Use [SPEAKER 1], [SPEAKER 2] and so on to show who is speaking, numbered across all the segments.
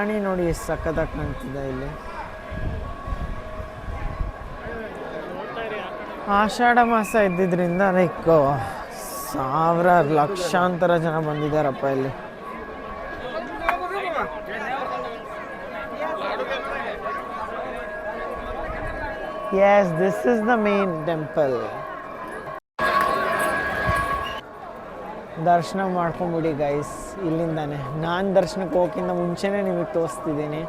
[SPEAKER 1] ಪ್ರಾಣಿ ನೋಡಿ ಎಷ್ಟು ಸಖತ್ತಾಗಿ ಕಾಣ್ತಿದೆ ಇಲ್ಲಿ. ಆಷಾಢ ಮಾಸ ಇದ್ದಿದ್ದರಿಂದ ಲೈಕ್ ಸಾವಿರಾರು ಲಕ್ಷಾಂತರ ಜನ ಬಂದಿದ್ದಾರಪ್ಪ ಇಲ್ಲಿ. Yes, this is the main temple. ದರ್ಶನ ಮಾಡ್ಕೊಂಬಿಡಿ ಗೈಸ್ ಇಲ್ಲಿಂದಾನೆ. ನಾನು ದರ್ಶನಕ್ಕೆ ಹೋಗೋಕ್ಕಿಂತ ಮುಂಚೆನೇ ನಿಮಗೆ ತೋರಿಸ್ತಿದ್ದೀನಿ,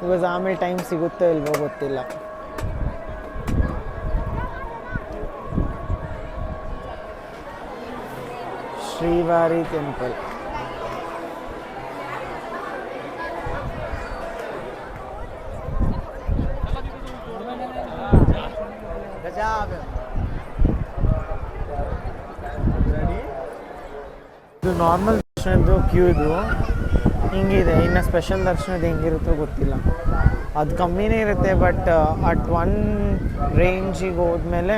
[SPEAKER 1] ಬಿಕಾಸ್ ಆಮೇಲೆ ಟೈಮ್ ಸಿಗುತ್ತೋ ಇಲ್ವೋ ಗೊತ್ತಿಲ್ಲ. ಶ್ರೀವಾರಿ ಟೆಂಪಲ್. ಇದು ನಾರ್ಮಲ್ ದರ್ಶನದ್ದು ಕ್ಯೂ ಇದು ಹಿಂಗಿದೆ. ಇನ್ನು ಸ್ಪೆಷಲ್ ದರ್ಶನದ ಹೆಂಗಿರುತ್ತೋ ಗೊತ್ತಿಲ್ಲ, ಅದು ಕಮ್ಮಿನೇ ಇರುತ್ತೆ. ಬಟ್ ಅಟ್ ಒನ್ ರೇಂಜಿಗೆ ಹೋದ್ಮೇಲೆ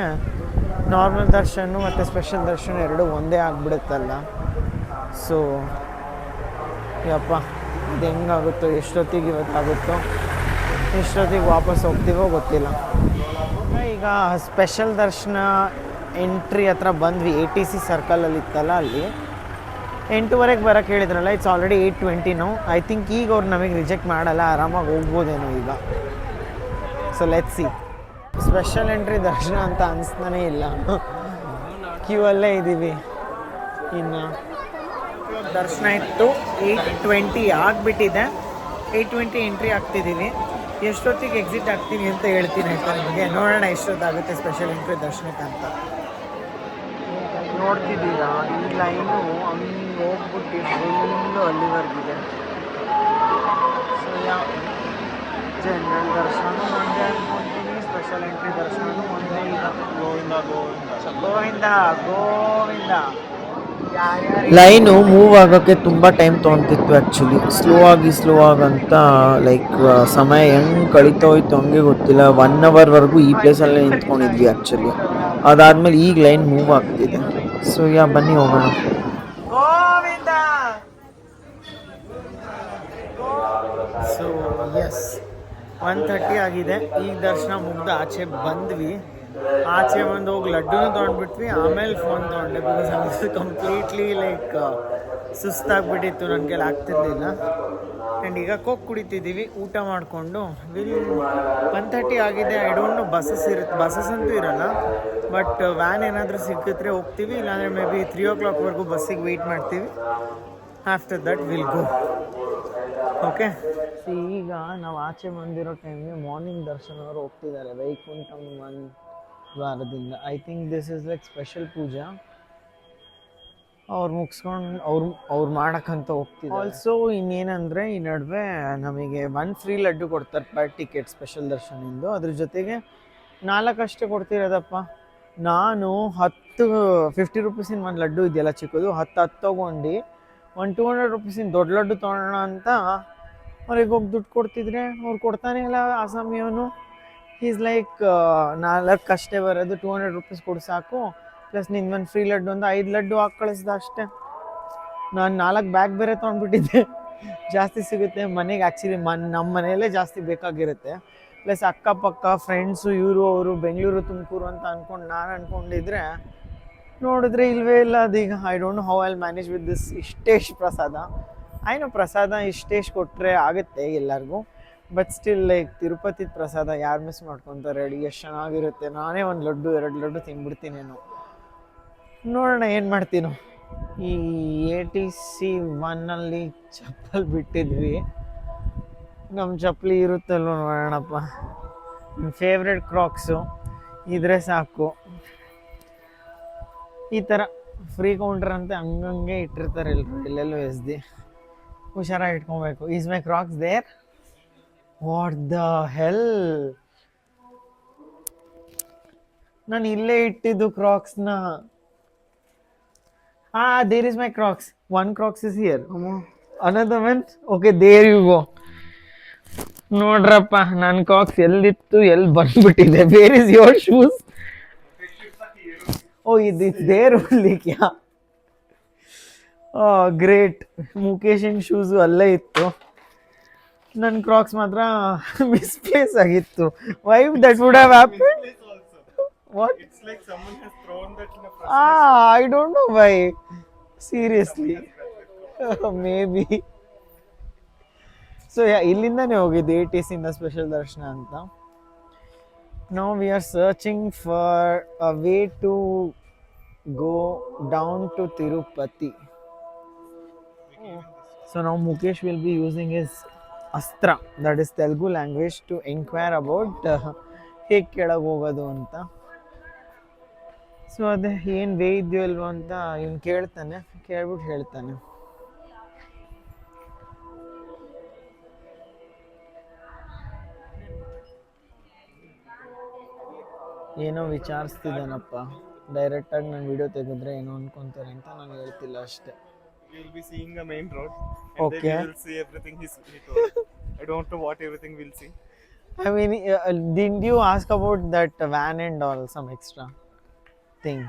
[SPEAKER 1] ನಾರ್ಮಲ್ ದರ್ಶನ ಮತ್ತು ಸ್ಪೆಷಲ್ ದರ್ಶನ ಎರಡೂ ಒಂದೇ ಆಗಿಬಿಡುತ್ತಲ್ಲ. ಸೊ ಯಪ್ಪ ಇದು ಹೆಂಗಾಗುತ್ತೋ, ಎಷ್ಟೊತ್ತಿಗೆ ಇವತ್ತಾಗುತ್ತೋ, ಎಷ್ಟೊತ್ತಿಗೆ ವಾಪಸ್ ಹೋಗ್ತೀವೋ ಗೊತ್ತಿಲ್ಲ. ಈಗ ಸ್ಪೆಷಲ್ ದರ್ಶನ ಎಂಟ್ರಿ ಹತ್ರ ಬಂದ್ವಿ. ATC ಸರ್ಕಲಲ್ಲಿ ಇತ್ತಲ್ಲ, ಅಲ್ಲಿ 8:00 ಬರೋಕ್ಕೆ ಹೇಳಿದ್ರಲ್ಲ. ಇಟ್ಸ್ ಆಲ್ರೆಡಿ 8:20 ನಾವು. ಐ ಥಿಂಕ್ ಈಗ ಅವ್ರು ನಮಗೆ ರಿಜೆಕ್ಟ್ ಮಾಡಲ್ಲ, ಆರಾಮಾಗಿ ಹೋಗ್ಬೋದೇನೋ ಈಗ. So let's see. Special entry ದರ್ಶನ ಅಂತ ಅನಿಸ್ತಾನೇ ಇಲ್ಲ, ಕ್ಯೂ ಅಲ್ಲೇ ಇದ್ದೀವಿ. ಇನ್ನು ದರ್ಶನ ಇತ್ತು 8:20 ಆಗಿಬಿಟ್ಟಿದೆ. 8:20 ಎಂಟ್ರಿ ಆಗ್ತಿದ್ದೀವಿ. ಎಷ್ಟೊತ್ತಿಗೆ ಎಕ್ಸಿಟ್ ಆಗ್ತೀವಿ ಅಂತ ಹೇಳ್ತೀನಿ ಆಯ್ತಾ ನಿಮಗೆ. ನೋಡೋಣ ಎಷ್ಟೊತ್ತಾಗುತ್ತೆ ಸ್ಪೆಷಲ್ ಎಂಟ್ರಿ ದರ್ಶನಕ್ಕೆ ಅಂತ. ನೋಡ್ತಿದ್ದೀರಾ ಈ ಲೈನು ಹಂಗೆ ಹೋಗ್ಬಿಟ್ಟು ಫುಲ್ಲು ಅಲ್ಲಿವರೆಗಿದೆ. ಸೊ ಜನರಲ್ ದರ್ಶನ ಒಂದೇ ಅಂದ್ಕೊತೀನಿ, ಸ್ಪೆಷಲ್ ಎಂಟ್ರಿ ದರ್ಶನ ಒಂದೇ. ಈಗ ಗೋವಿಂದ ಗೋವಿಂದ ಗೋವಿಂದ ಗೋವಿಂದ. ಲೈನು ಮೂವ್ ಆಗೋಕ್ಕೆ ತುಂಬ ಟೈಮ್ ತೊಗೊತಿತ್ತು ಆ್ಯಕ್ಚುಲಿ. ಸ್ಲೋ ಆಗಂತ ಲೈಕ್ ಸಮಯ ಹೆಂಗೆ ಕಳೀತೋಯ್ತು ಹಂಗೆ ಗೊತ್ತಿಲ್ಲ. 1 ಅವರ್ವರೆಗೂ ಈ ಪ್ಲೇಸಲ್ಲೇ ನಿಂತ್ಕೊಂಡಿದ್ವಿ ಆ್ಯಕ್ಚುಲಿ. ಅದಾದಮೇಲೆ ಈಗ ಲೈನ್ ಮೂವ್ ಆಗ್ತಿದೆ. ಸೊ ಬನ್ನಿ ಹೋಗೋಣ. ಸೊ ಎಸ್ 1:30 ಆಗಿದೆ. ಈಗ ದರ್ಶನ ಮುಗ್ದು ಆಚೆ ಬಂದ್ವಿ. ಆಚೆ ಬಂದು ಹೋಗಿ ಲಡ್ಡುನೂ ತೊಗೊಂಡ್ಬಿಟ್ವಿ, ಆಮೇಲೆ ಫೋನ್ ತೊಗೊಂಡೆ. ಬಿಕಾಸ್ ಅದು ಕಂಪ್ಲೀಟ್ಲಿ ಲೈಕ್ ಸುಸ್ತಾಗ್ಬಿಟ್ಟಿತ್ತು, ನನ್ನ ಕೈಲಿ ಆಗ್ತಿರ್ಲಿಲ್ಲ. ಆ್ಯಂಡ್ ಈಗ ಕೋಕ್ ಕುಡಿತಿದ್ದೀವಿ ಊಟ ಮಾಡಿಕೊಂಡು. 1:30 ಆಗಿದೆ. ಐ ಡೋಂಟ್ ನೋ ಬಸ್ಸಸ್ ಅಂತೂ ಇರೋಲ್ಲ, ಬಟ್ ವ್ಯಾನ್ ಏನಾದರೂ ಸಿಕ್ಕಿದ್ರೆ ಹೋಗ್ತೀವಿ, ಇಲ್ಲಾಂದರೆ ಮೇ ಬಿ 3 o'clockವರೆಗೂ ಬಸ್ಸಿಗೆ ವೆಯ್ಟ್ ಮಾಡ್ತೀವಿ. After that will go. Okay. ಈಗ ನಾವು ಆಚೆ ಬಂದಿರೋ ಟೈಮ್ಗೆ ಮಾರ್ನಿಂಗ್ ದರ್ಶನ ಅವರು ಹೋಗ್ತಿದ್ದಾರೆ ವೈಕುಂಠಂ ವಾರದಿಂದ. I think this is like special puja. ಅವ್ರು ಮುಗಿಸ್ಕೊಂಡು ಅವ್ರು ಮಾಡೋಕ್ಕಂತ ಹೋಗ್ತಿದ್ದಾರೆ. ಆಲ್ಸೋ ಇನ್ನೇನಂದರೆ ಈ ನಡುವೆ ನಮಗೆ 1 ಫ್ರೀ ಲಡ್ಡು ಕೊಡ್ತಾರೆ ಪರ್ ಟಿಕೆಟ್ ಸ್ಪೆಷಲ್ ದರ್ಶನಿಂದು. ಅದ್ರ ಜೊತೆಗೆ 4 ಅಷ್ಟೇ ಕೊಡ್ತಿರೋದಪ್ಪ. ನಾನು 50 ರೂಪೀಸಿನ ಒಂದು ಲಡ್ಡು ಇದೆಯಲ್ಲ ಚಿಕ್ಕದು, 10 ತೊಗೊಂಡು ಒಂದು 200 ರೂಪೀಸಿನ ದೊಡ್ಡ ಲಡ್ಡು ತೊಗೊಳ್ಳೋಣ ಅಂತ ಅವ್ರಿಗೆ ಹೋಗಿ ದುಡ್ಡು ಕೊಡ್ತಿದ್ರೆ ಅವ್ರು ಕೊಡ್ತಾನೆ ಇಲ್ಲ. ಆಸಾಮಿಯವನು ಈಸ್ ಲೈಕ್ 4 ಅಷ್ಟೇ ಬರೋದು, 200 ರೂಪೀಸ್ ಕೊಡು ಸಾಕು, ಪ್ಲಸ್ ನಿನ್ನ ಒಂದು ಫ್ರೀ ಲಡ್ಡು ಅಂತ 5 ಲಡ್ಡು ಹಾಕಿ ಕಳಿಸ್ದ ಅಷ್ಟೇ. ನಾನು 4 ಬ್ಯಾಗ್ ಬೇರೆ ತೊಗೊಂಡ್ಬಿಟ್ಟಿದ್ದೆ. ಜಾಸ್ತಿ ಸಿಗುತ್ತೆ ಮನೆಗೆ. ಆ್ಯಕ್ಚುಲಿ ನಮ್ಮ ಮನೆಯಲ್ಲೇ ಜಾಸ್ತಿ ಬೇಕಾಗಿರುತ್ತೆ. ಪ್ಲಸ್ ಅಕ್ಕಪಕ್ಕ ಫ್ರೆಂಡ್ಸು ಇವರು ಅವರು ಬೆಂಗಳೂರು ತುಮಕೂರು ಅಂತ ನಾನು ಅಂದ್ಕೊಂಡಿದ್ರೆ ನೋಡಿದ್ರೆ ಇಲ್ಲವೇ ಇಲ್ಲ. ಅದೀಗ I don't know how I will manage with this ಇಷ್ಟೇಶ್ ಪ್ರಸಾದ. ಐನೋ ಪ್ರಸಾದ ಇಷ್ಟೇಶ್ ಕೊಟ್ಟರೆ ಆಗುತ್ತೆ ಎಲ್ಲರಿಗೂ, ಬಟ್ ಸ್ಟಿಲ್ ಲೈಕ್ ತಿರುಪತಿ ಪ್ರಸಾದ ಯಾರು ಮಿಸ್ ಮಾಡ್ಕೊತಾರೆ ಹೇಳಿ? ಎಷ್ಟು ಚೆನ್ನಾಗಿರುತ್ತೆ. ನಾನೇ 1 ಲಡ್ಡು 2 ಲಡ್ಡು ತಿಂದ್ಬಿಡ್ತೀನೇನೋ. ನೋಡೋಣ ಏನು ಮಾಡ್ತೀನೋ. ಈ ATC 1 ಚಪ್ಪಲ್ ಬಿಟ್ಟಿದ್ವಿ. ನಮ್ಮ ಚಪ್ಪಲಿ ಇರುತ್ತಲ್ವ ನೋಡೋಣಪ್ಪ. ನನ್ನ ಫೇವ್ರೆಟ್ ಕ್ರಾಕ್ಸು ಇದ್ರೆ ಸಾಕು. ಈ ಥರ ಫ್ರೀ ಕೌಂಟರ್ ಅಂತ ಹಂಗಂಗೆ ಇಟ್ಟಿರ್ತಾರೆ ಎಲ್ಲರೂ, ಎಲ್ಲೆಲ್ಲೋ ಎಸ್ದಿ. ಹುಷಾರಾಗಿ ಇಟ್ಕೊಬೇಕು. Is my crocs there? What the hell? ನಾನು ಇಲ್ಲೇ ಇಟ್ಟಿದ್ದು ಕ್ರಾಕ್ಸ್ನ. There is my crocs. 1 crocs is here. Another one? Okay, there you go. ನೋಡ್ರಪ್ಪ ನನ್ನ ಕ್ರಾಕ್ಸ್ ಎಲ್ಲಿತ್ತು ಎಲ್ಲಿ ಬಂದ್ಬಿಟ್ಟಿದೆ. Where is your shoes? Oh it's there only. ಕ್ಯಾ ಗ್ರೇಟ್. ಮುಖೇಶನ್ ಶೂಸು ಅಲ್ಲೇ ಇತ್ತು. ನನ್ನ ಕ್ರಾಕ್ಸ್ ಮಾತ್ರ ಮಿಸ್ಪ್ಲೇಸ್ ಆಗಿತ್ತು. Why that would have happen? What?
[SPEAKER 2] It's like someone has thrown that in a
[SPEAKER 1] I don't know why. Seriously. Maybe. So ಇಲ್ಲಿಂದಾನೇ ಹೋಗಿದ್ದು ATC ಇಂದ ಸ್ಪೆಷಲ್ ದರ್ಶನ ಅಂತ. Now we are searching for a way to go down to Tirupati. So now Mukesh will be using his Astra, that is Telugu language, to inquire about ಹೇಗೆ ಕೆಳಗೆ ಹೋಗೋದು ಅಂತ. So ಅದೇ ಏನು ವೇ ಇದೆಯೋ ಇಲ್ವೋ ಅಂತ ಇವ್ನು ಕೇಳ್ತಾನೆ, ಕೇಳ್ಬಿಟ್ಟು ಹೇಳ್ತಾನೆ. ಏನೋ ವಿಚಾರಿಸ್ತಿದ್ದಾನಪ್ಪ. ಡೈರೆಕ್ಟಾಗಿ ನಾನು ವಿಡಿಯೋ ತೆಗೆದ್ರೆ ಏನೋ ಅನ್ಕೊಂತಾರೆ ಅಂತ ನಾನು ಹೇಳ್ತಿಲ್ಲ ಅಷ್ಟೇ.
[SPEAKER 2] We'll be seeing the main road. And
[SPEAKER 1] Okay.
[SPEAKER 2] then we will see everything he told. I don't know what everything we'll see.
[SPEAKER 1] I mean, didn't you ask about that van and all, some extra thing?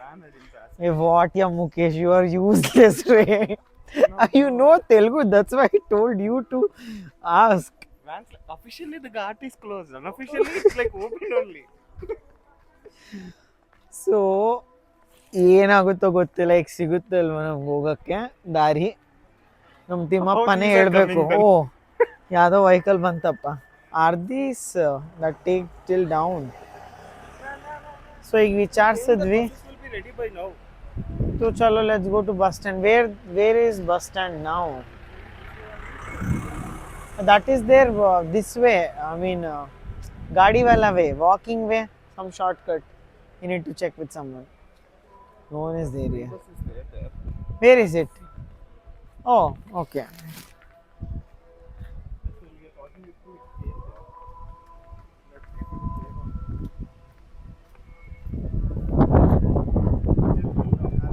[SPEAKER 2] Van, I didn't ask.
[SPEAKER 1] Hey, what, yeah, Mukesh, you are useless, right? You know Telugu, that's why I told you to ask.
[SPEAKER 2] Van's like, officially the ghat is closed. Unofficially it's like open only.
[SPEAKER 1] So ಏನಾಗುತ್ತೋ ಗೊತ್ತಿಲ್ಲ, ಈಗ ಸಿಗುತ್ತೋ ಇಲ್ವ ನಮ್ಗೆ ಹೋಗೋಕ್ಕೆ ದಾರಿ. ನಮ್ಮ ತಿಮ್ಮಪ್ಪನೇ ಹೇಳ್ಬೇಕು. ಓ, ಯಾವುದೋ ವೆಹಿಕಲ್ ಬಂತಪ್ಪ. Are these that take till down? So ಈಗ ವಿಚಾರಿಸಿದ್ವಿ.
[SPEAKER 2] Buses will be ready by now.
[SPEAKER 1] So chalo, let's go to bus stand. Where is bus stand now? That is there this way. I mean, Gadi wala way, walking way, some shortcut. You need to check with someone. No one is there here.
[SPEAKER 2] Bus is there.
[SPEAKER 1] Where is it? Oh, okay.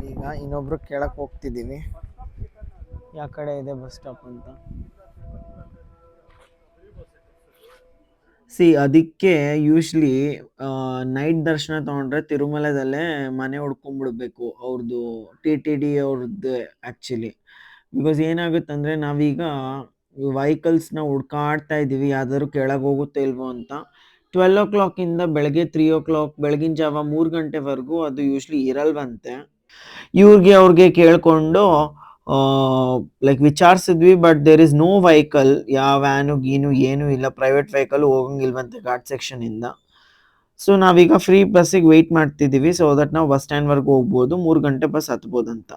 [SPEAKER 1] ಈಗ ಇನ್ನೊಬ್ರು ಕೇಳಕ್ಕೆ ಹೋಗ್ತಿದ್ದೀವಿ ಯಾವ ಕಡೆ ಇದೆ bus stop ಅಂತ. ಅದಕ್ಕೆ usually night ದರ್ಶನ ತೊಗೊಂಡ್ರೆ ತಿರುಮಲದಲ್ಲೇ ಮನೆ ಹುಡ್ಕೊಂಡ್ಬಿಡ್ಬೇಕು ಅವ್ರದ್ದು TTD ಅವ್ರದ್ದು ಆ್ಯಕ್ಚುಲಿ. ಬಿಕಾಸ್ ಏನಾಗುತ್ತಂದರೆ ನಾವೀಗ ವೆಹಿಕಲ್ಸ್ನ ಹುಡ್ಕಾಡ್ತಾ ಇದ್ದೀವಿ ಯಾವ್ದಾದ್ರು ಕೆಳಗೆ ಹೋಗುತ್ತೋ ಇಲ್ವೋ ಅಂತ. 12 o'clock ಬೆಳಗ್ಗೆ 3 o'clock, ಬೆಳಗಿನ ಜಾವ 3 ಗಂಟೆವರೆಗೂ ಅದು ಯೂಶ್ವಲಿ ಇರಲ್ವಂತೆ. ಅವ್ರಿಗೆ ಕೇಳಿಕೊಂಡು ಲೈಕ್ ವಿಚಾರಿಸಿದ್ವಿ, but there is no vehicle, ಯಾವ ವ್ಯಾನು ಗೀನು ಏನೂ ಇಲ್ಲ, ಪ್ರೈವೇಟ್ ವೆಹಿಕಲ್ ಹೋಗಂಗಿಲ್ವಂತೆ ಘಾಟ್ ಸೆಕ್ಷನಿಂದ. ಸೊ ನಾವೀಗ ಫ್ರೀ ಬಸ್ಸಿಗೆ ವೆಯ್ಟ್ ಮಾಡ್ತಿದ್ದೀವಿ, ಸೊ ದಟ್ ನಾವು ಬಸ್ ಸ್ಟ್ಯಾಂಡ್ವರೆಗೂ ಹೋಗ್ಬೋದು, 3 ಗಂಟೆ ಬಸ್ ಹತ್ಬೋದಂತ.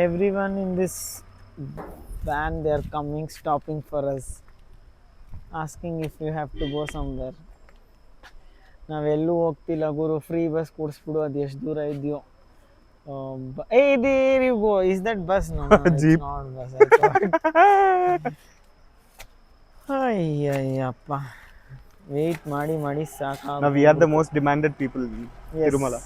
[SPEAKER 1] Every one in this van they are coming, stopping for us, asking if you have to go somewhere. ನಾವೆಲ್ಲೂ ಹೋಗ್ತಿಲ್ಲ ಗುರು, ಫ್ರೀ ಬಸ್ ಕೊಡಿಸ್ಬಿಡು, ಅದು ಎಷ್ಟು ದೂರ ಇದೆಯೋ. Hey, there you go. Is that bus? No,
[SPEAKER 2] Jeep.
[SPEAKER 1] it's not bus. I thought. ಅಯ್ಯಪ್ಪ, wait ಮಾಡಿ ಸಾಕಾಗ.
[SPEAKER 2] Now we are the most demanded people in Tirumala.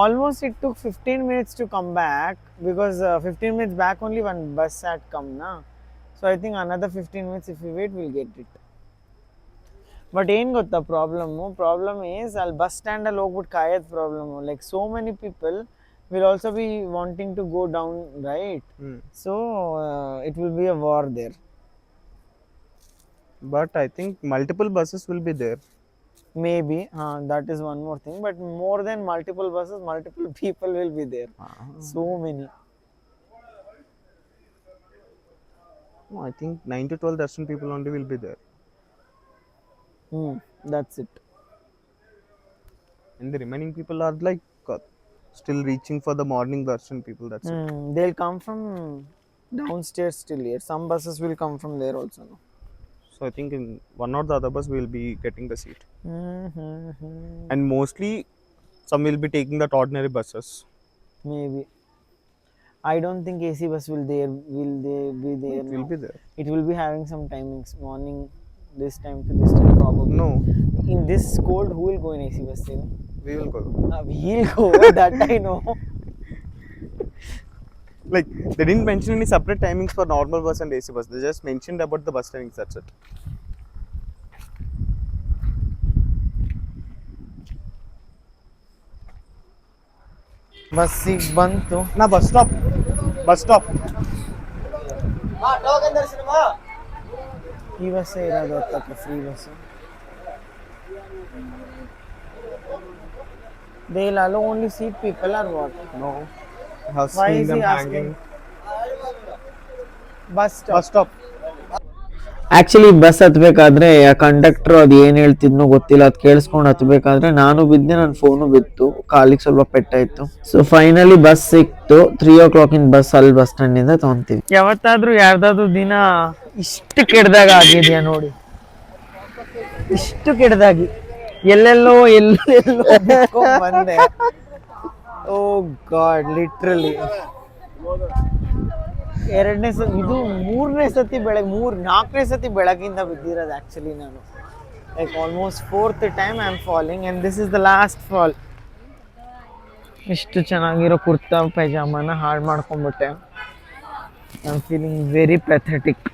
[SPEAKER 1] Almost it took 15 minutes to come back, because 15 minutes back only one bus had come, na. So I think another 15 minutes if we wait, we'll get it. But ಏನು ಗೊತ್ತಾ problem is ಅಲ್ಲಿ bus ಸ್ಟ್ಯಾಂಡಲ್ಲಿ ಹೋಗ್ಬಿಟ್ಟು ಕಾಯೋದು problem. Like so many people will also be wanting to go down, right? So it will be a war there.
[SPEAKER 2] But I think multiple buses will be there.
[SPEAKER 1] Maybe, that is one more thing. But more than multiple buses, multiple people will be there. So many.
[SPEAKER 2] No, I think 9 to 12 darshan people only will be there.
[SPEAKER 1] That's it.
[SPEAKER 2] And the remaining people are like still reaching for the morning darshan people. That's it.
[SPEAKER 1] They'll come from downstairs still here. Some buses will come from there also. No?
[SPEAKER 2] So I think in one or the other bus we will be getting the seat. And mostly some will be taking that ordinary buses.
[SPEAKER 1] Maybe. I don't think AC bus will they be there.
[SPEAKER 2] It will be there.
[SPEAKER 1] It will be having some timings. Morning this time to this time probably.
[SPEAKER 2] No.
[SPEAKER 1] In this cold, who will go in AC bus?
[SPEAKER 2] We will go.
[SPEAKER 1] We'll go. That I know.
[SPEAKER 2] Like they didn't mention any separate timings for normal bus and AC bus. They just mentioned about the bus timings. That's it.
[SPEAKER 1] ಬಸ್ಸಿಗೆ ಬಂತು.
[SPEAKER 2] ನಾ bus stop
[SPEAKER 1] ಈ ಬಸ್ಸೇ ಇರೋದು ಹತ್ತಕ್ಕೆ free bus. They'll allow only seat people or what?
[SPEAKER 2] No, have
[SPEAKER 1] Why
[SPEAKER 2] seen
[SPEAKER 1] is
[SPEAKER 2] them
[SPEAKER 1] he asking?
[SPEAKER 2] hanging.
[SPEAKER 1] Bus stop.
[SPEAKER 2] Bus stop.
[SPEAKER 1] Actually bus ಹತ್ಬೇಕಾದ್ರೆ ಆ conductor ಅದು ಏನ್ ಹೇಳ್ತಿದ್ನೋ ಗೊತ್ತಿಲ್ಲ, ಅದು ಕೇಳಿಸ್ಕೊಂಡು ಹತ್ಬೇಕಾದ್ರೆ ನಾನು ಬಿದ್ದೆ, ನನ್ನ ಫೋನು ಬಿತ್ತು, ಕಾಲಿಗೆ ಸ್ವಲ್ಪ ಪೆಟ್ಟಾಯ್ತು. ಸೊ ಫೈನಲಿ ಬಸ್ ಸಿಕ್ತು. 3 o'clock ಬಸ್ ಅಲ್ಲಿ ಬಸ್ ಸ್ಟ್ಯಾಂಡ್ ಇಂದ ತಗೊಂತೀವಿ. ಯಾವತ್ತಾದ್ರೂ ಯಾರ್ದಾದ್ರು ದಿನ ಇಷ್ಟು ಕೆಡ್ದಾಗ ಆಗಿದ್ಯಾ ನೋಡಿ, ಇಷ್ಟು ಕೆಡ್ದಾಗಿ ಎಲ್ಲೆಲ್ಲೋ ಬಂದೆ. ಓ ಗಾಡ್, ಲಿಟ್ರಲಿ ಎರಡನೇ ಸತಿ ಇದು, ಮೂರನೇ ಸತಿ ನಾಲ್ಕನೇ ಸತಿ ಬೆಳಗಿಂದ ಬಿದ್ದಿರೋದು ಆಕ್ಚುಲಿ ನಾನು. Like almost 4th time I am falling and this is the last fall. ಇಷ್ಟು ಚೆನ್ನಾಗಿರೋ ಕುರ್ತಾ ಪೈಜಾಮನ ಹಾಳು ಮಾಡ್ಕೊಂಡ್ಬಿಟ್ಟೆ. I am feeling very pathetic.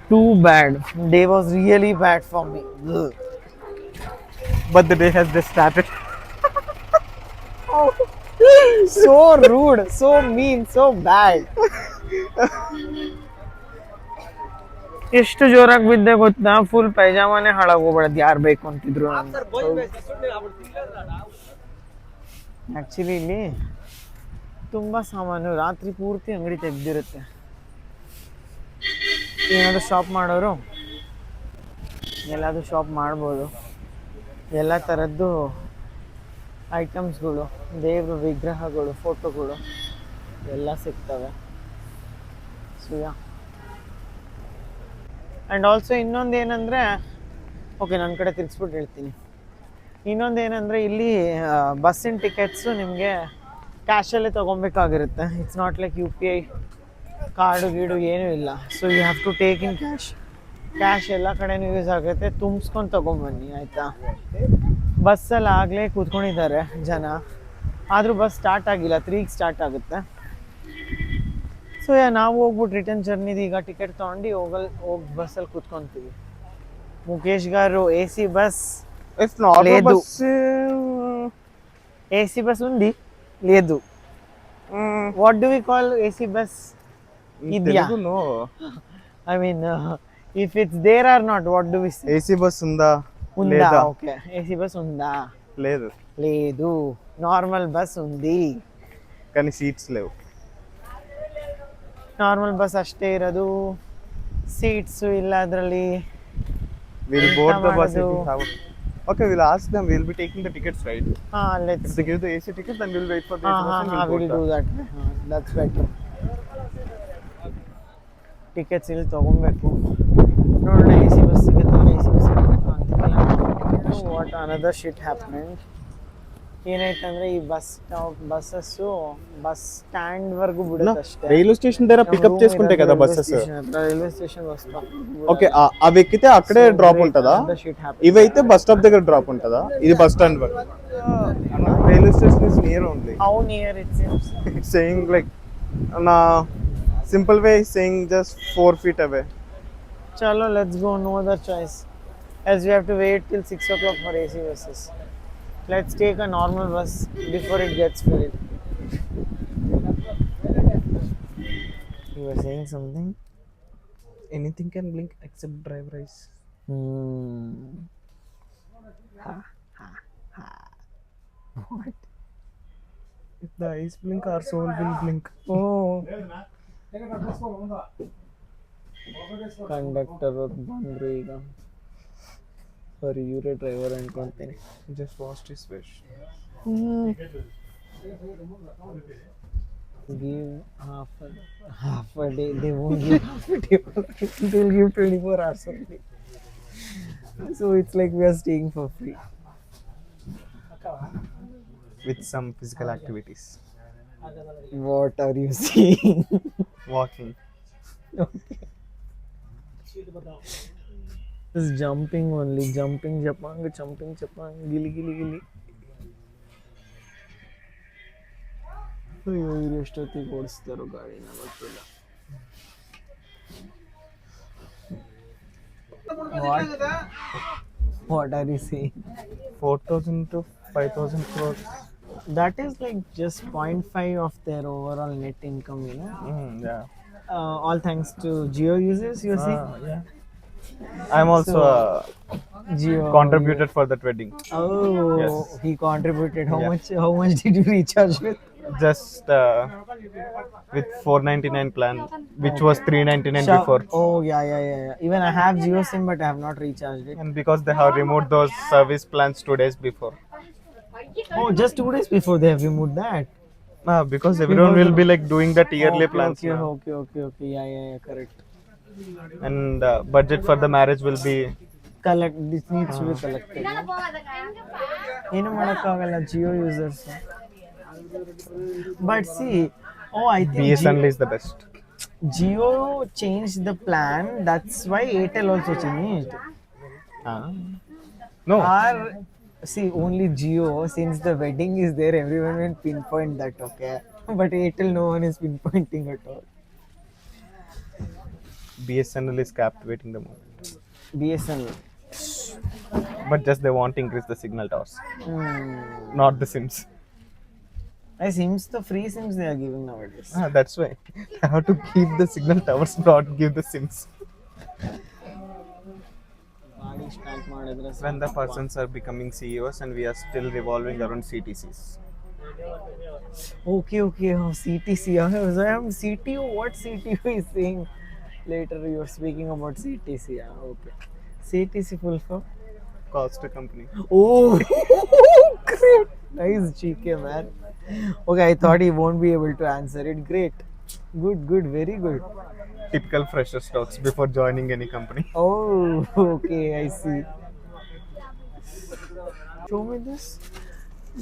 [SPEAKER 1] Too bad. Day was really bad for me.
[SPEAKER 2] But the day has just started.
[SPEAKER 1] So rude, so mean, so bad. ಎಷ್ಟು ಜೋರಾಗಿ ಬಿದ್ದೆ ಗೊತ್ತಾ, full ಪೈಜಾಮಾನೇ ಹಾಳಾಗೋಗ್ಬಿಡೋದು ಯಾರು ಬೇಕು ಅಂತಿದ್ರು. ಆಕ್ಚುಲಿ ಇಲ್ಲಿ ತುಂಬಾ ಸಾಮಾನು ರಾತ್ರಿ ಪೂರ್ತಿ ಅಂಗಡಿ ತೆಗ್ದಿರುತ್ತೆ. ಏನಾದ್ರು ಶಾಪ್ ಮಾಡೋರು ಎಲ್ಲಾದ್ರೂ ಶಾಪ್ ಮಾಡ್ಬೋದು. ಎಲ್ಲ ಥರದ್ದು ಐಟಮ್ಸ್ಗಳು, ದೇವ್ರ ವಿಗ್ರಹಗಳು, ಫೋಟೋಗಳು ಎಲ್ಲ ಸಿಗ್ತವೆ. ಸುಯಾ ಆ್ಯಂಡ್ ಆಲ್ಸೋ ಇನ್ನೊಂದು ಏನಂದರೆ, ಓಕೆ ನನ್ನ ಕಡೆ ತಿರ್ಗಿಸ್ಬಿಟ್ಟು ಹೇಳ್ತೀನಿ. ಇನ್ನೊಂದು ಏನಂದರೆ ಇಲ್ಲಿ ಬಸ್ಸಿನ ಟಿಕೆಟ್ಸು ನಿಮಗೆ ಕ್ಯಾಶಲ್ಲೇ ತೊಗೊಬೇಕಾಗಿರುತ್ತೆ. It's not like UPI card ಗೀಡು ಏನೂ ಇಲ್ಲ. So you have to take in cash ಎಲ್ಲ ಕಡೆನೂ ಯೂಸ್ ಆಗುತ್ತೆ. ತುಂಬಿಸ್ಕೊಂಡು ತೊಗೊಂಬನ್ನಿ ಆಯಿತಾ. ಬಸ್ಸಲ್ಲಿ ಆಗಲೇ ಕೂತ್ಕೊಂಡಿದ್ದಾರೆ ಜನ, ಆದರೂ ಬಸ್ ಸ್ಟಾರ್ಟ್ ಆಗಿಲ್ಲ. 3ಗೆ ಸ್ಟಾರ್ಟ್ ಆಗುತ್ತೆ. ಸೊ ನಾವು ಹೋಗ್ಬಿಟ್ಟು ರಿಟರ್ನ್ ಜರ್ನಿದು ಈಗ ಟಿಕೆಟ್ ತೊಗೊಂಡು ಹೋಗಿ ಬಸ್ಸಲ್ಲಿ ಕೂತ್ಕೊತೀವಿ. ಮುಖೇಶ್ గారు AC బస్ లేదు, AC బస్ ఉంది లేదు. What do we call AC bus? ఇద్యా?
[SPEAKER 2] No.
[SPEAKER 1] I mean if it's there or not, what do we say?
[SPEAKER 2] AC bus ఉందా?
[SPEAKER 1] ఉందా? ఓకే, AC బస్ ఉందా?
[SPEAKER 2] లేదు.
[SPEAKER 1] లేదు, నార్మల్ బస్ ఉంది
[SPEAKER 2] కానీ సీట్స్ లేవు.
[SPEAKER 1] ನಾರ್ಮಲ್ ಬಸ್ ಅಷ್ಟೇ ಇರೋದು, ಸೀಟ್ಸ್ ಇಲ್ಲ ಅದರಲ್ಲಿ.
[SPEAKER 2] We'll board the bus. Okay, we'll ask them. We'll be taking the tickets, right?
[SPEAKER 1] Let's
[SPEAKER 2] If they give the AC ticket, then we'll wait for the AC bus and we'll
[SPEAKER 1] we'll
[SPEAKER 2] board
[SPEAKER 1] do that. That's better. Tickets ಇಲ್ಲಿ ತೊಗೊಬೇಕು. ನೋಡೋಣ AC bus ಸಿಗುತ್ತೆ, AC bus ಸಿಗಬೇಕು ಅಂತೀವಿ. What another shit happened. ಏನಾಯ್ತಂದ್ರೆ ಈ ಬಸ್ಸಸ್ಸು bus stand ವರ್ಗೂ ಬಿಡುತ್ತೆ ಅಷ್ಟೇ.
[SPEAKER 2] రైల్వే స్టేషన్ దగ్గర పికప్ చేసుకుంటే కదా buses.
[SPEAKER 1] Railway station bus stop.
[SPEAKER 2] Okay, అవి ఎక్కితే అక్కడే డ్రాప్ ఉంటుందా? ఇవైతే బస్ స్టాప్ దగ్గర డ్రాప్ ఉంటుందా? ఇది బస్ స్టాండ్ వరకు. Railway station is near only.
[SPEAKER 1] How near it seems?
[SPEAKER 2] It's saying like na simple way is saying just 4 feet away.
[SPEAKER 1] Chalo, let's go. No other choice, as we have to wait till 6 o'clock for AC buses. Let's take a normal bus before it gets filled. You were saying something?
[SPEAKER 2] Anything can blink except driver eyes.
[SPEAKER 1] What?
[SPEAKER 2] If the eyes blink, our soul will blink.
[SPEAKER 1] Oh. Conductor ಬಂದರು ಈಗ. ಸಾರಿ, ಇವರೇ driver ಅನ್ಕೊಂತೀನಿ.
[SPEAKER 2] Just washed his fish.
[SPEAKER 1] Give half a day. They won't give half a day. They'll give 24 hours only. So it's like we are staying for free.
[SPEAKER 2] With some physical activities.
[SPEAKER 1] What are you seeing?
[SPEAKER 2] Walking.
[SPEAKER 1] Okay. Just jumping only. Jumping, Japang, jumping, Japang, gili, gili, gili. ಅಯ್ಯೋ, ಇವ್ರು ಎಷ್ಟೊತ್ತಿಗೆ ಓಡಿಸ್ತಾರೋ ಗಾಡಿನ ಗೊತ್ತಿಲ್ಲ. What are you saying?
[SPEAKER 2] 4,000 to 5,000 crores.
[SPEAKER 1] That is like just 0.5 of their overall net income,
[SPEAKER 2] Yeah.
[SPEAKER 1] All thanks to Geo users, you see.
[SPEAKER 2] Yeah. I'm also
[SPEAKER 1] Geo
[SPEAKER 2] contributed for that wedding.
[SPEAKER 1] Oh,
[SPEAKER 2] Yes.
[SPEAKER 1] he contributed. How
[SPEAKER 2] Yeah.
[SPEAKER 1] much? How much did you recharge with?
[SPEAKER 2] Just with 499 plan, which was 399 before.
[SPEAKER 1] Oh yeah. Even I have Geo SIM, but I have not recharged it.
[SPEAKER 2] And because they have removed those service plans 2 days before.
[SPEAKER 1] Oh, just 2 days before they have removed that.
[SPEAKER 2] Because everyone will be like doing that yearly
[SPEAKER 1] Okay,
[SPEAKER 2] plans
[SPEAKER 1] okay,
[SPEAKER 2] now.
[SPEAKER 1] okay. Yeah, correct.
[SPEAKER 2] And budget for the marriage will be
[SPEAKER 1] Collect. This needs to be collected. ಏನು ಮಾಡೋಕ್ಕಾಗಲ್ಲ Jio users but C I think
[SPEAKER 2] BSNL is the best.
[SPEAKER 1] Geo changed the plan. That's why Airtel also changed.
[SPEAKER 2] No.
[SPEAKER 1] Or see, only Geo, since the wedding is there, everyone will pinpoint that, okay? But Airtel, no one is pinpointing at all.
[SPEAKER 2] BSNL is captivating the moment.
[SPEAKER 1] BSNL.
[SPEAKER 2] But just they want to increase the signal towers,
[SPEAKER 1] Hmm.
[SPEAKER 2] not the SIMs.
[SPEAKER 1] I Sims, the free Sims they are giving nowadays.
[SPEAKER 2] That's why I have to keep the signal towers, not give the SIMs.
[SPEAKER 1] ಗಾಡಿ start ಮಾಡಿದ್ರೆ
[SPEAKER 2] When the persons are becoming CEOs and we are still revolving around CTCs.
[SPEAKER 1] Okay. Oh, CTC. I'm CTO. What CTO is saying? Later you are speaking about CTC. Okay. CTC full form.
[SPEAKER 2] Cost company.
[SPEAKER 1] Oh, great. Nice GK, man. Okay, I thought he won't be able to answer it. Great. Good. Very good.
[SPEAKER 2] Typical fresher stocks before joining any company.
[SPEAKER 1] Oh, okay, I see. Show me this.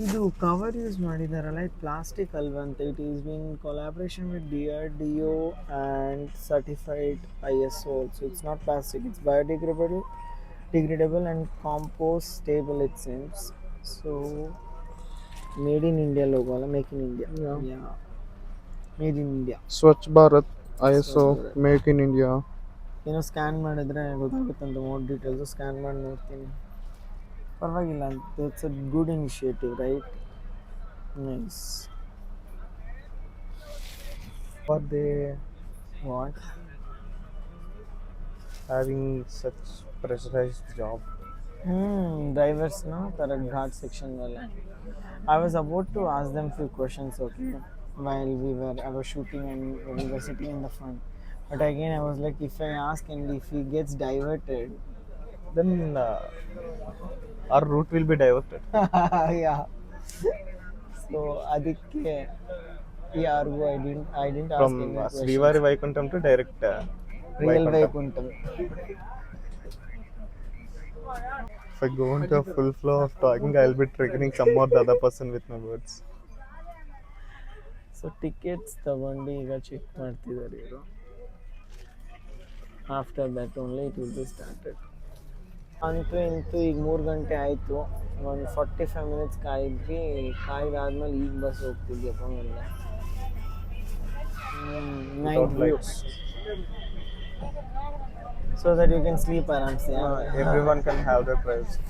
[SPEAKER 1] ಇದು cover use ಮಾಡಿದಾರಲ್ಲ ಇದು plastic ಅಲ್ವಂತೆ it is been collaboration with DRDO and certified ISO also it's not plastic it's biodegradable and compost stable it seems. So made in India logo ಅಲ್ಲ make in India. Yeah. Made in India.
[SPEAKER 2] Swachh Bharat
[SPEAKER 1] ISO,
[SPEAKER 2] Make in India.
[SPEAKER 1] ಏನೋ scan ಮಾಡಿದ್ರೆ ಗೊತ್ತಾಗುತ್ತಂತ more details scan ಮಾಡಿ ನೋಡ್ತೀನಿ ಪರವಾಗಿಲ್ಲ it's a good initiative right nice
[SPEAKER 2] Are they
[SPEAKER 1] what
[SPEAKER 2] having such pressurized job?
[SPEAKER 1] ಡ್ರೈವರ್ಸ್ನ correct ghat section ಮೇಲೆ I was about to ask them few questions, okay, while I was shooting and we were sitting in the front. But again, I was like, if I ask and if he gets diverted,
[SPEAKER 2] Then our route will be diverted.
[SPEAKER 1] yeah. So adikke, yeah, I didn't ask
[SPEAKER 2] From
[SPEAKER 1] any questions.
[SPEAKER 2] Srivari Vaikuntham to direct
[SPEAKER 1] Real
[SPEAKER 2] Vaikuntham.
[SPEAKER 1] Vaikuntham.
[SPEAKER 2] If I go into a full flow of talking, I'll be triggering some more the other person with my words.
[SPEAKER 1] So tickets ತಗೊಂಡು ಈಗ check ಮಾಡ್ತಿದ್ದಾರೆ ಇವರು after that only it will B started ಅಂತೂ ಇಂತೂ ಈಗ 3 ಗಂಟೆ ಆಯಿತು ಒಂದು 45 ಮಿನಿಟ್ಸ್ ಕಾಯ್ದಾದ್ಮೇಲೆ ಈಗ ಬಸ್ ಹೋಗ್ತಿದ್ಯಪ್ಪ ಮೇಲೆ night view so that you can sleep ಆರಾಮ್ಸೆ
[SPEAKER 2] Everyone can have their privacy.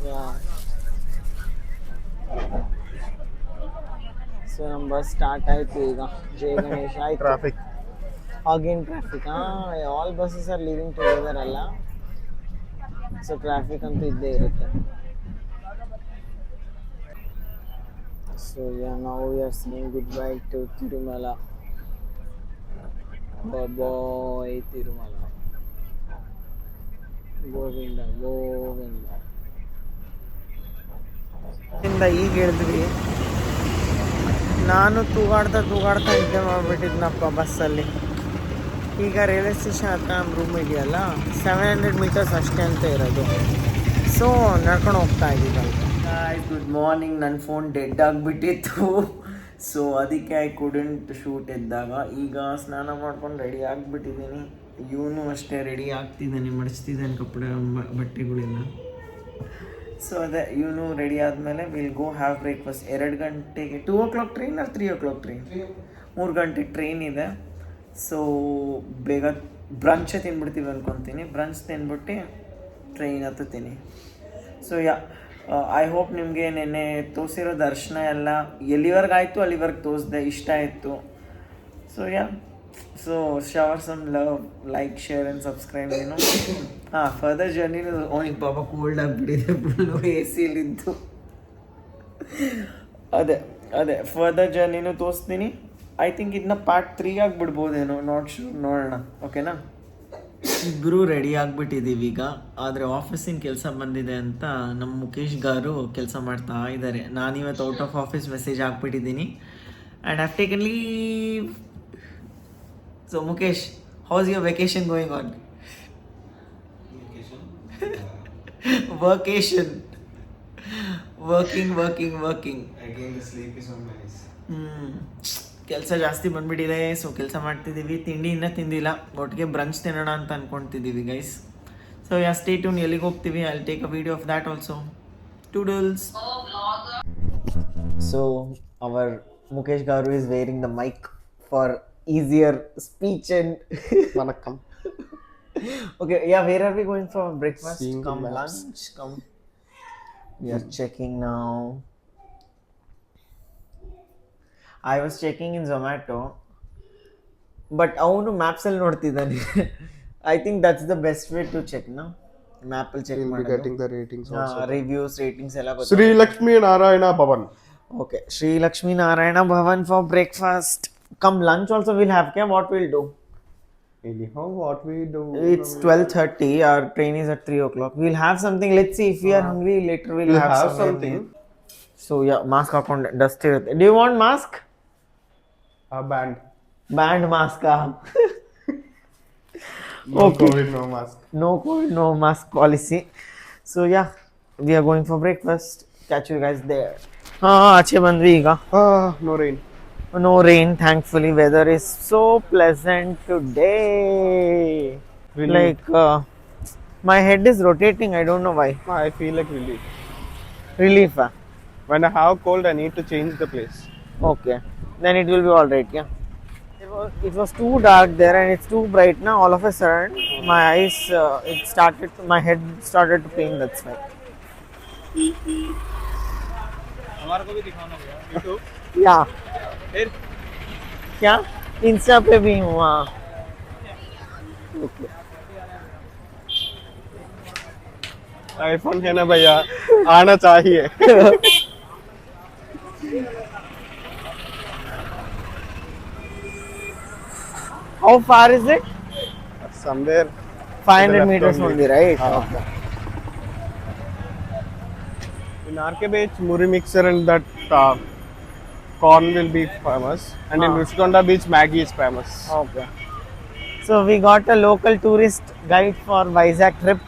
[SPEAKER 1] So ನಮ್ಮ ಬಸ್ ಸ್ಟಾರ್ಟ್ ಆಯಿತು ಈಗ ಜಯ ಗಣೇಶ್ ಆಯ್ತು
[SPEAKER 2] Traffic.
[SPEAKER 1] Again traffic all buses are living together ಅಲ್ಲ ಸೊ ಟ್ರಾಫಿಕ್ ಅಂತೂ ಇದ್ದೇ ಇರುತ್ತೆ ಸೊ ನಾವು we are saying good bye to Tirumala bye Tirumala Govinda ಈಗ ಹೇಳಿದ್ವಿ ನಾನು ತೂಗಾಡ್ತಾ ನಿದ್ದೆ ಮಾಡಿಬಿಟ್ಟಿದ್ನಪ್ಪ ಬಸ್ಸಲ್ಲಿ ಈಗ ರೈಲ್ವೆ ಸ್ಟೇಷನ್ ಹತ್ರ ನಮ್ಮ ರೂಮ್ ಇದೆಯಲ್ಲ 700 ಮೀಟರ್ಸ್ ಅಷ್ಟೇ ಅಂತ ಇರೋದು ಸೊ ನಡ್ಕೊಂಡು ಹೋಗ್ತಾ ಇದ್ದೀವಿ ಗುಡ್ ಮಾರ್ನಿಂಗ್ ನನ್ನ ಫೋನ್ ಡೆಡ್ ಆಗಿಬಿಟ್ಟಿತ್ತು ಸೊ ಅದಕ್ಕೆ ಐ ಕುಡೆಂಟ್ ಶೂಟ್ ಎದ್ದಾಗ ಈಗ ಸ್ನಾನ ಮಾಡ್ಕೊಂಡು ರೆಡಿ ಆಗಿಬಿಟ್ಟಿದ್ದೀನಿ ಇವನು ಅಷ್ಟೇ ರೆಡಿ ಆಗ್ತಿದ್ದಾನೆ ಮಡಿಸ್ತಿದ್ದಾನೆ ಬಟ್ಟೆಗಳೆಲ್ಲ ಸೊ ಅದೇ ಇವನು ರೆಡಿ ಆದಮೇಲೆ ವಿಲ್ ಗೋ ಹ್ಯಾವ್ ಬ್ರೇಕ್ಫಾಸ್ಟ್ 2 ಗಂಟೆಗೆ 2 o'clock train or 3 o'clock train 3 ಗಂಟೆಗೆ ಟ್ರೈನ್ ಇದೆ ಸೊ ಬೇಗ ಬ್ರಂಚೇ ತಿನ್ಬಿಡ್ತೀವಿ ಅನ್ಕೊತೀನಿ ಬ್ರಂಚ್ ತಿನ್ಬಿಟ್ಟು ಟ್ರೈನ್ ಹತ್ತುತ್ತೀನಿ ಸೊ ಐ ಹೋಪ್ ನಿಮಗೆ ನೆನ್ನೆ ತೋರಿಸಿರೋ ದರ್ಶನ ಎಲ್ಲ ಎಲ್ಲಿವರೆಗಾಯಿತು ಅಲ್ಲಿವರೆಗೆ ತೋರಿಸ್ದೆ, ಇಷ್ಟ ಆಯಿತು. So yeah, so shower some love, like, share and subscribe. ಏನು ಫರ್ದರ್ ಜರ್ನಿನೂ ಅವನಿಗೆ ಪಾಪ ಕೋಲ್ಡ್ ಆಗಿಬಿಟ್ಟಿದೆ ಫುಲ್ಲು ಎ ಸಿಲಿದ್ದು. ಅದೇ ಫರ್ದರ್ ಜರ್ನಿನೂ ತೋರಿಸ್ತೀನಿ. ಐ ಥಿಂಕ್ ಇದನ್ನ ಪಾರ್ಟ್ 3 ಆಗಿಬಿಡ್ಬೋದೇನೋ, ನಾಟ್ ಶೂರ್, ನೋಡೋಣ. ಓಕೆನಾ? ಇಬ್ಬರು ರೆಡಿ ಆಗಿಬಿಟ್ಟಿದ್ದೀವಿ ಈಗ. ಆದರೆ ಆಫೀಸಿನ ಕೆಲಸ ಬಂದಿದೆ ಅಂತ ನಮ್ಮ ಮುಖೇಶ್ ಗಾರು ಕೆಲಸ ಮಾಡ್ತಾ ಇದ್ದಾರೆ. ನಾನಿವತ್ತು ಔಟ್ ಆಫ್ ಆಫೀಸ್ ಮೆಸೇಜ್ ಹಾಕ್ಬಿಟ್ಟಿದ್ದೀನಿ and have taken leave. So Mukesh, how is your vacation going on? Vacation. Working. ಕೆಲಸ ಜಾಸ್ತಿ ಬಂದ್ಬಿಟ್ಟಿದೆ. ಸೊ ಕೆಲಸ ಮಾಡ್ತಿದ್ದೀವಿ. ತಿಂಡಿ ಇನ್ನೂ ತಿಂದಿಲ್ಲ, ಒಟ್ಟಿಗೆ ಬ್ರಂಚ್ ತಿನ್ನೋಣ ಅಂತ ಅನ್ಕೊತಿದ್ದೀವಿ guys. So yeah, stay tune. ಎಲ್ಲಿಗೆ ಹೋಗ್ತೀವಿ, I will take a video of that also. Toodles. So our Mukesh garu is wearing the mic for easier speech and
[SPEAKER 2] Vanakkam.
[SPEAKER 1] Okay, yeah, where are we going for breakfast?
[SPEAKER 2] Seeing
[SPEAKER 1] Come,
[SPEAKER 2] the maps.
[SPEAKER 1] lunch, come. We are checking now. I was checking in Zomato, but ಅವನು maps ಅಲ್ಲಿ ನೋಡ್ತಿದ್ದಾನೆ. I think that's the best way to check, no? Map ಅಲ್ಲಿ check
[SPEAKER 2] We'll be
[SPEAKER 1] ಮಾಡೋದು.
[SPEAKER 2] getting the ratings also.
[SPEAKER 1] Reviews, ratings ಎಲ್ಲ ಗೊತ್ತು.
[SPEAKER 2] Sri Lakshmi Narayana Bhavan.
[SPEAKER 1] Okay, Sri Lakshmi Narayana Bhavan for breakfast. Come lunch also we'll have. Kya, what we'll do?
[SPEAKER 2] Anyhow, what we do?
[SPEAKER 1] It's 12:30. Our train is at 3 o'clock. We'll have something. Let's see if we are hungry. Later we'll have something. So yeah, mask hakonde dust irutte. Do you want mask?
[SPEAKER 2] A band.
[SPEAKER 1] Band mask.
[SPEAKER 2] No
[SPEAKER 1] Okay.
[SPEAKER 2] COVID, no mask.
[SPEAKER 1] No COVID, no mask policy. So yeah, we are going for breakfast. Catch you guys there. Ache bandvi iga.
[SPEAKER 2] No rain.
[SPEAKER 1] No rain, thankfully. Weather is so pleasant today.
[SPEAKER 2] Really?
[SPEAKER 1] Like my head is rotating. I don't know why.
[SPEAKER 2] I feel like relief.
[SPEAKER 1] Relief.
[SPEAKER 2] When I have cold, I need to change the place.
[SPEAKER 1] Okay, then it will be all right. Yeah. It was too dark there and it's too bright now. All of a sudden, my eyes, my head started to pain. That's why.
[SPEAKER 2] हमारे को भी दिखाना भैया YouTube.
[SPEAKER 1] Yeah.
[SPEAKER 2] फिर
[SPEAKER 1] क्या? Insta पे भी हूँ. हाँ. Okay.
[SPEAKER 2] आईफोन है ना भैया, आना चाहिए.
[SPEAKER 1] How far is it?
[SPEAKER 2] Somewhere
[SPEAKER 1] 500
[SPEAKER 2] left
[SPEAKER 1] meters
[SPEAKER 2] only.
[SPEAKER 1] only, right?
[SPEAKER 2] हाँ.
[SPEAKER 1] Okay.
[SPEAKER 2] In RK Muri mixer and that corn will be famous, and in Rushkonda beach Maggie is famous.
[SPEAKER 1] Okay. So we got a local tourist guide for Vizag trip.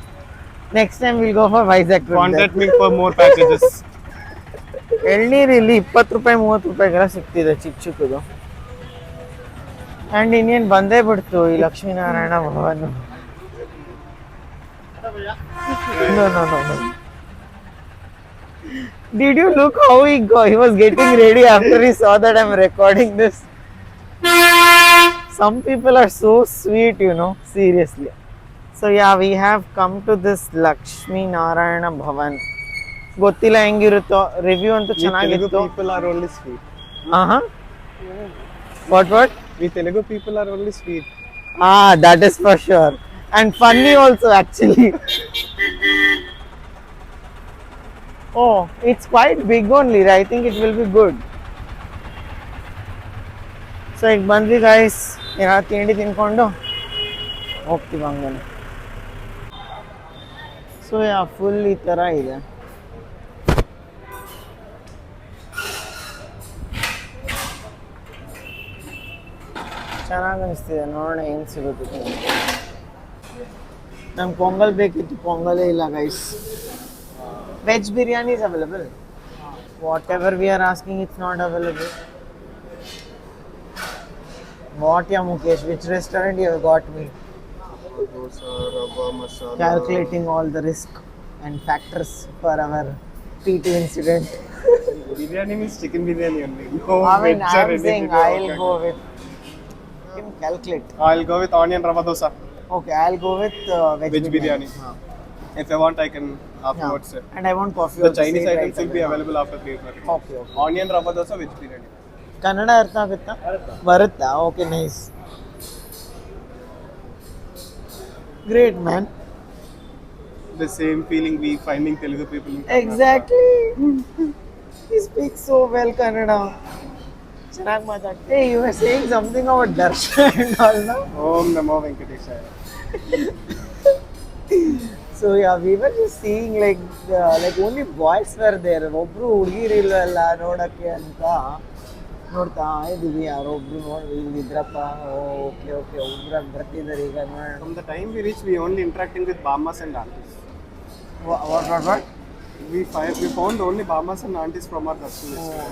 [SPEAKER 1] Next time we'll go for Vizag trip.
[SPEAKER 2] Contact me for more packages.
[SPEAKER 1] ಎಳ್ನೀರು ಇಲ್ಲಿ 20 ರೂಪಾಯಿ 30 ರೂಪಾಯಿಗೆಲ್ಲ ಸಿಗ್ತಿದೆ ಚಿಕ್ಕ ಚಿಕ್ಕದು. And ಇನ್ನೇನು ಬಂದೇ ಬಿಡ್ತು ಈ Lakshminarayana Bhavan. No. Did you look how he was getting ready after he saw that I'm recording this? Some people are so sweet, you know, seriously. So yeah, we have come to this Lakshmi Narayana Bhavan. ಗೊತ್ತಿಲ್ಲ ಹೆಂಗಿರುತ್ತೋ, review ಅಂತೂ
[SPEAKER 2] We Telugu
[SPEAKER 1] ಚೆನ್ನಾಗಿತ್ತು.
[SPEAKER 2] people are only sweet.
[SPEAKER 1] What?
[SPEAKER 2] We Telugu people are only sweet.
[SPEAKER 1] That is for sure. And funny also actually. Oh, it's quite big only. I think it will be good. So ಈಗ ಬಂದ್ವಿ guys, ಏನಾದ್ರು ತಿಂಡಿ ತಿನ್ಕೊಂಡು ಹೋಗ್ತೀವಿ ಹಂಗನೆ. So yeah, full ಈ ಥರ ಇದೆ. ಚೆನ್ನಾಗಿ ಅನಿಸ್ತಿದೆ. ನೋಡೋಣ ಹೆಂಗೆ ಸಿಗುತ್ತೆ. ನಂಗೆ ಪೊಂಗಲ್ ಬೇಕಿತ್ತು, ಪೊಂಗಲೇ ಇಲ್ಲ guys. Veg biryani is available. What ever we are asking, it's not available. What, yeah, Mukesh? Which restaurant you have got me?
[SPEAKER 2] Dosa, rava, masala.
[SPEAKER 1] Calculating all the risk and factors for our P2 incident.
[SPEAKER 2] Biryani means chicken biryani only. No
[SPEAKER 1] I mean,
[SPEAKER 2] veg or
[SPEAKER 1] I'm saying
[SPEAKER 2] anything.
[SPEAKER 1] I'll go with. You can calculate.
[SPEAKER 2] I'll go with onion rava dosa.
[SPEAKER 1] Okay, I'll go with veg
[SPEAKER 2] Veg biryani. If I want, I can afterwards.
[SPEAKER 1] And I want coffee.
[SPEAKER 2] The
[SPEAKER 1] also,
[SPEAKER 2] Chinese
[SPEAKER 1] say it
[SPEAKER 2] items
[SPEAKER 1] right
[SPEAKER 2] will be
[SPEAKER 1] away.
[SPEAKER 2] available after 3:30.
[SPEAKER 1] Okay, okay.
[SPEAKER 2] Onion rava dosa, veg biryani.
[SPEAKER 1] Kannada ಅರ್ಥ ಆಗುತ್ತಾ? ಬರುತ್ತಾ? Okay nice. Great man.
[SPEAKER 2] The same feeling we finding Telugu people in Karnataka.
[SPEAKER 1] Exactly. He speaks so well Kannada. ಚೆನ್ನಾಗಿ ಮಾತಾಡ್ತೆ. Hey, you were saying something about Darshan and all, no?
[SPEAKER 2] Om Namo Venkateshaya.
[SPEAKER 1] So yeah, we were just seeing like only boys were there. ಒಬ್ರು ಹುಡುಗಿರಿಲ್ವಲ್ಲ ನೋಡಕ್ಕೆ ಅಂತ ನೋಡ್ತಾ ಇದೀವಿ. ಯಾರೊಬ್ರು ಇಲ್ಲಿದ್ರಪ್ಪ. Okay okay, ಒಬ್ರಾಗಿ ಬರ್ತಿದ್ದಾರೆ ಈಗ ನೋಡೋಣ.
[SPEAKER 2] From the time we reached, we only interacting with Bamas and aunties.
[SPEAKER 1] What?
[SPEAKER 2] We found only Bamas and aunties from our darshan yesterday.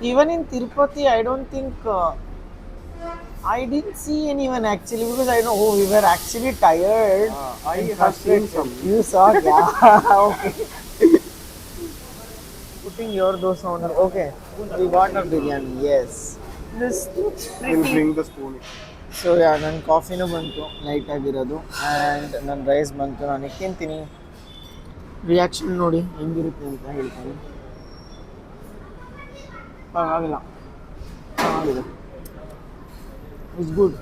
[SPEAKER 1] Even in Tirupati, I don't think I didn't see anyone actually, because I know we were actually tired.
[SPEAKER 2] I have seen some.
[SPEAKER 1] You saw? Yeah. Okay. Putting your dosa on. Okay. We got a biryani. Yes. This looks
[SPEAKER 2] We'll
[SPEAKER 1] pretty.
[SPEAKER 2] bring the spoon.
[SPEAKER 1] So yeah, ನನ್ನ ಕಾಫಿನೂ ಬಂತು light ಆಗಿರೋದು, and ನನ್ನ rice ಬಂತು. ನಾನು ತಿಂತೀನಿ. Reaction ನೋಡಿ ಹೆಂಗಿರುತ್ತೆ ಅಂತ ಹೇಳ್ತೀನಿ. ಪರವಾಗಿಲ್ಲ, ಚೆನ್ನಾಗಿದೆ. It's good,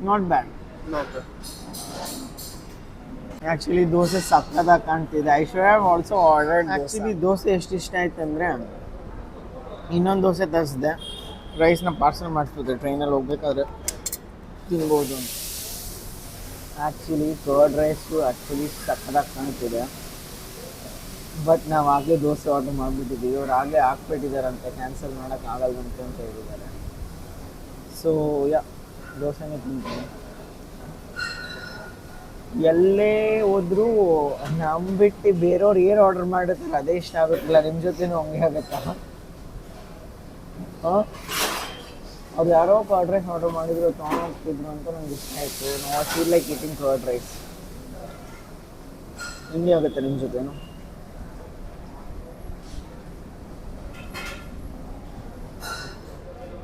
[SPEAKER 1] not bad.
[SPEAKER 2] Okay.
[SPEAKER 1] Actually dosa ಸಕ್ಕತ್ತಾಗಿ ಕಾಣ್ತಿದೆ. I should have also ordered. Actually dosa ಎಷ್ಟು ಇಷ್ಟ ಆಯ್ತು ಅಂದರೆ, ಇನ್ನೊಂದು ದೋಸೆ ತರಿಸಿದೆ, ರೈಸ್ನ ಪಾರ್ಸಲ್ ಮಾಡಿಸ್ಬಿಟ್ಟೆ, ಟ್ರೈನಲ್ಲಿ ಹೋಗ್ಬೇಕಾದ್ರೆ ತಿನ್ಬೋದು ಅಂತ. ಆ್ಯಕ್ಚುಲಿ ಕರ್ಡ್ ರೈಸು ಆ್ಯಕ್ಚುಲಿ ಸಕ್ಕತ್ತಾಗಿ ಕಾಣ್ತಿದೆ. ಬಟ್ ನಾವು ಆಗಲೇ ದೋಸೆ ಆರ್ಡರ್ ಮಾಡಿಬಿಟ್ಟಿದ್ದೀವಿ. ಇವ್ರು ಆಗಲೇ ಹಾಕ್ಬಿಟ್ಟಿದ್ದಾರಂತೆ, ಕ್ಯಾನ್ಸಲ್ ಮಾಡೋಕ್ಕಾಗಲ್ವಂತೆ ಅಂತ ಹೇಳಿದ್ದಾರೆ. ಸೊ ಯಾ, ದೋಸೆನೇ ತಿಂತೀನಿ. ಎಲ್ಲೇ ಹೋದ್ರೂ ನಮ್ಮ ಬಿಟ್ಟು ಬೇರೆಯವ್ರು ಏನು ಆರ್ಡರ್ ಮಾಡಿರ್ತಾರೆ ಅದೇ ಇಷ್ಟ ಆಗುತ್ತಿಲ್ಲ. ನಿಮ್ಮ ಜೊತೆನೂ ಹಂಗೆ ಆಗುತ್ತಾ? ಹಾಂ, ಅವ್ರು ಯಾರೋ ಕರ್ಡ್ ರೈಸ್ ಆರ್ಡರ್ ಮಾಡಿದ್ರು, ತೊಗೊಂಡು ಹೋಗ್ತಿದ್ರು ಅಂತ ನಂಗೆ ಇಷ್ಟ ಆಯಿತು. ನಾವು feel like eating curd rice. ಹಿಂಗೆ ಆಗುತ್ತೆ ನಿಮ್ಮ ಜೊತೆನೂ?